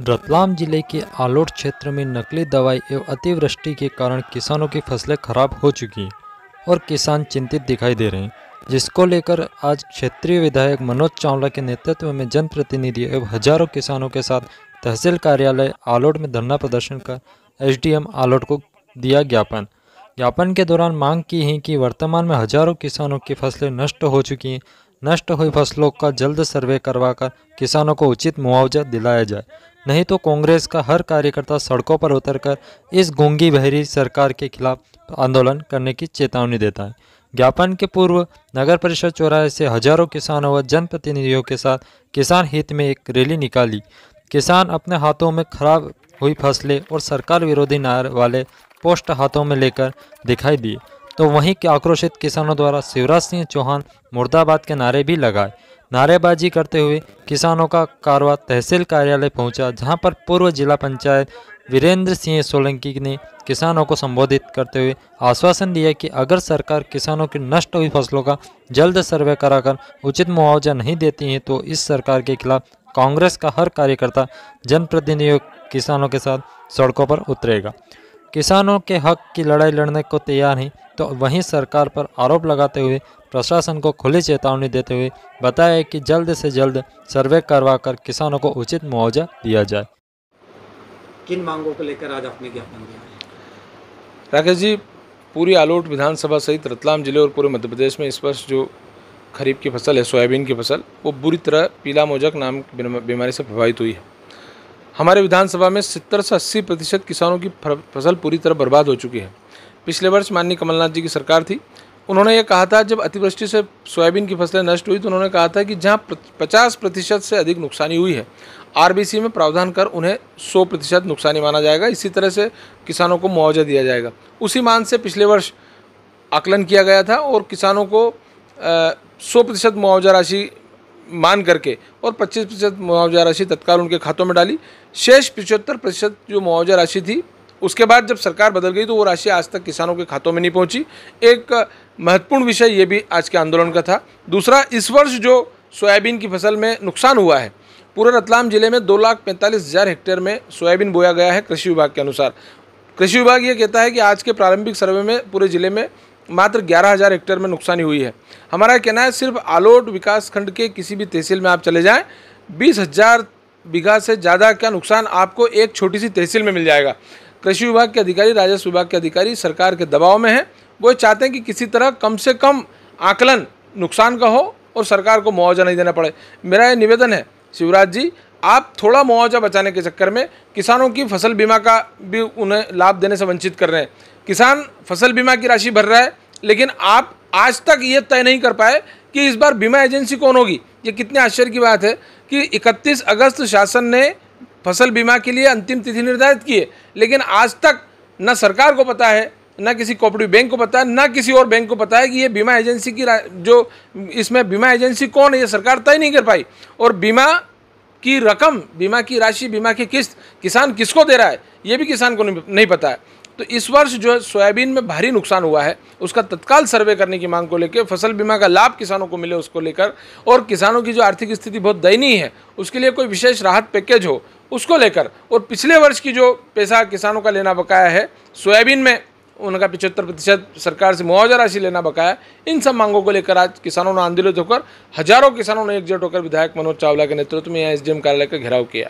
रतलाम जिले के आलोट क्षेत्र में नकली दवाई एवं अतिवृष्टि के कारण किसानों की फसलें खराब हो चुकी हैं और किसान चिंतित दिखाई दे रहे हैं, जिसको लेकर आज क्षेत्रीय विधायक मनोज चावला के नेतृत्व में जनप्रतिनिधि एवं हजारों किसानों के साथ तहसील कार्यालय आलोट में धरना प्रदर्शन कर एसडीएम आलोट को दिया ज्ञापन। ज्ञापन के दौरान मांग की है कि वर्तमान में हजारों किसानों की फसलें नष्ट हो चुकी हैं। नष्ट हुई फसलों का जल्द सर्वे करवाकर किसानों को उचित मुआवजा दिलाया जाए, नहीं तो कांग्रेस का हर कार्यकर्ता सड़कों पर उतरकर इस गूंगी बहरी सरकार के खिलाफ आंदोलन करने की चेतावनी देता है। ज्ञापन के पूर्व नगर परिषद चौराहे से हजारों किसानों व जनप्रतिनिधियों के साथ किसान हित में एक रैली निकाली। किसान अपने हाथों में खराब हुई फसलें और सरकार विरोधी नारे वाले पोस्ट हाथों में लेकर दिखाई दिए, तो वहीं के आक्रोशित किसानों द्वारा शिवराज सिंह चौहान मुर्दाबाद के नारे भी लगाए। नारेबाजी करते हुए किसानों का कारवां तहसील कार्यालय पहुंचा, जहां पर पूर्व जिला पंचायत वीरेंद्र सिंह सोलंकी ने किसानों को संबोधित करते हुए आश्वासन दिया कि अगर सरकार किसानों की नष्ट हुई फसलों का जल्द सर्वे कराकर उचित मुआवजा नहीं देती है तो इस सरकार के खिलाफ कांग्रेस का हर कार्यकर्ता जनप्रतिनिधियों किसानों के साथ सड़कों पर उतरेगा। किसानों के हक की लड़ाई लड़ने को तैयार हैं, तो वहीं सरकार पर आरोप लगाते हुए प्रशासन को खुली चेतावनी देते हुए बताया कि जल्द से जल्द सर्वे करवाकर किसानों को उचित मुआवजा दिया जाए। किन मांगों को लेकर आज आपने ज्ञापन दिया? राकेश जी, पूरी आलोट विधानसभा सहित रतलाम जिले और पूरे मध्य प्रदेश में इस वर्ष जो खरीफ की फसल है, सोयाबीन की फसल, वो बुरी तरह पीला मोजक नाम की बीमारी से प्रभावित हुई है। हमारे विधानसभा में 70 से 80% किसानों की फसल पूरी तरह बर्बाद हो चुकी है। पिछले वर्ष माननीय कमलनाथ जी की सरकार थी, उन्होंने ये कहा था, जब अतिवृष्टि से सोयाबीन की फसलें नष्ट हुई तो उन्होंने कहा था कि जहां 50% से अधिक नुकसानी हुई है, आरबीसी में प्रावधान कर उन्हें 100% नुकसानी माना जाएगा। इसी तरह से किसानों को मुआवजा दिया जाएगा। उसी मान से पिछले वर्ष आकलन किया गया था और किसानों को 100% मुआवजा राशि मान करके और 25% मुआवजा राशि तत्काल उनके खातों में डाली। शेष 75% जो मुआवजा राशि थी, उसके बाद जब सरकार बदल गई तो वो राशि आज तक किसानों के खातों में नहीं पहुंची। एक महत्वपूर्ण विषय ये भी आज के आंदोलन का था। दूसरा, इस वर्ष जो सोयाबीन की फसल में नुकसान हुआ है, पूरे रतलाम जिले में 2,45,000 हेक्टेयर में सोयाबीन बोया गया है। कृषि विभाग के अनुसार, कृषि विभाग ये कहता है कि आज के प्रारंभिक सर्वे में पूरे जिले में मात्र 11,000 हेक्टेयर में नुकसानी हुई है। हमारा कहना है, सिर्फ आलोट विकास खंड के किसी भी तहसील में आप चले जाएं, 20,000 बीघा से ज़्यादा का नुकसान आपको एक छोटी सी तहसील में मिल जाएगा। कृषि विभाग के अधिकारी, राजस्व विभाग के अधिकारी सरकार के दबाव में हैं। वो चाहते हैं कि किसी तरह कम से कम आकलन नुकसान का हो और सरकार को मुआवजा नहीं देना पड़े। मेरा ये निवेदन है, शिवराज जी, आप थोड़ा मुआवजा बचाने के चक्कर में किसानों की फसल बीमा का भी उन्हें लाभ देने से वंचित कर रहे हैं। किसान फसल बीमा की राशि भर रहा है, लेकिन आप आज तक ये तय नहीं कर पाए कि इस बार बीमा एजेंसी कौन होगी। ये कितने आश्चर्य की बात है कि 31 अगस्त शासन ने फसल बीमा के लिए अंतिम तिथि निर्धारित की है, लेकिन आज तक न सरकार को पता है, न किसी कोऑपरेटिव बैंक को पता है, न किसी और बैंक को पता है कि ये बीमा एजेंसी की जो इसमें बीमा एजेंसी कौन है, ये सरकार तय नहीं कर पाई। और बीमा की रकम, बीमा की राशि, बीमा की किस्त किसान किसको दे रहा है, ये भी किसान को नहीं पता है। तो इस वर्ष जो सोयाबीन में भारी नुकसान हुआ है, उसका तत्काल सर्वे करने की मांग को लेकर, फसल बीमा का लाभ किसानों को मिले उसको लेकर, और किसानों की जो आर्थिक स्थिति बहुत दयनीय है उसके लिए कोई विशेष राहत पैकेज हो उसको लेकर, और पिछले वर्ष की जो पैसा किसानों का लेना बकाया है सोयाबीन में, उनका 75% सरकार से मुआवजा राशि लेना बकाया, इन सब मांगों को लेकर आज किसानों ने आंदोलित होकर, हजारों किसानों ने एकजुट होकर विधायक मनोज चावला के नेतृत्व में यहाँ एसडीएम कार्यालय का घेराव किया।